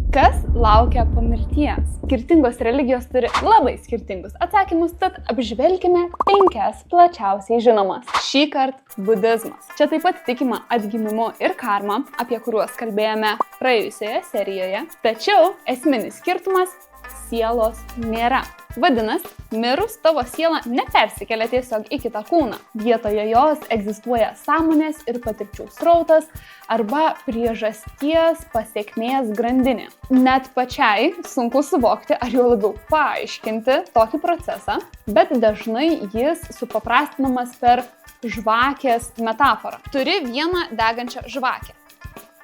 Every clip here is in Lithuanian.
Kas laukia po mirties? Skirtingos religijos turi labai skirtingus atsakymus, tad apžvelkime 5 plačiausiai žinomas. Šįkart budizmas. Čia taip pat tikima atgimimu ir karma, apie kuriuos kalbėjome praėjusioje serijoje. Tačiau esminis skirtumas – sielos nėra. Vadinasi, mirus tavo siela nepersikelia tiesiog į kitą kūną. Vietoje jos egzistuoja sąmonės ir patirčių srautas arba priežasties pasekmės grandinė. Net pačiai sunku suvokti ar jau labiau paaiškinti tokį procesą, bet dažnai jis supaprastinamas per žvakės metaforą. Turi vieną degančią žvakę.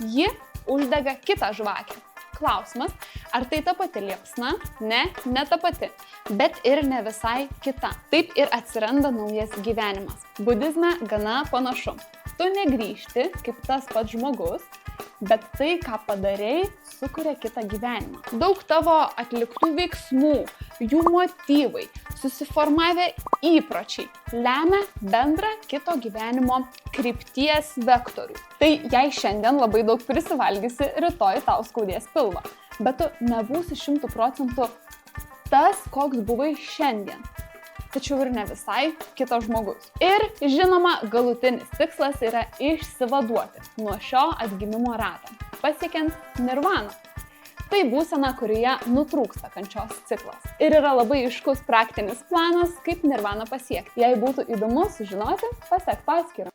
Ji uždega kitą žvakę. Klausimas, ar tai ta pati liepsna? Ne ta pati, bet ir ne visai kita. Taip ir atsiranda naujas gyvenimas. Budizme gana panašu. Tu negrįžti kaip tas pats žmogus, bet tai, ką padarei, sukuria kitą gyvenimą. Daug tavo atliktų veiksmų, jų motyvai, susiformavę įpročiai lemia bendrą kito gyvenimo krypties vektorių. Tai jei šiandien labai daug prisivalgysi, rytoj tau skaudės pilvą. Bet tu nebūsi 100% tas, koks buvai šiandien. Tačiau ir ne visai kitas žmogus. Ir žinoma, galutinis tikslas yra išsivaduoti nuo šio atgimimo rato, pasiekiant nirvaną. Tai būsena, kurioje nutrūksta kančios ciklas. Ir yra labai aiškus praktinis planas, kaip nirvaną pasiekti. Jei būtų įdomu sužinoti, pasek paskyrą.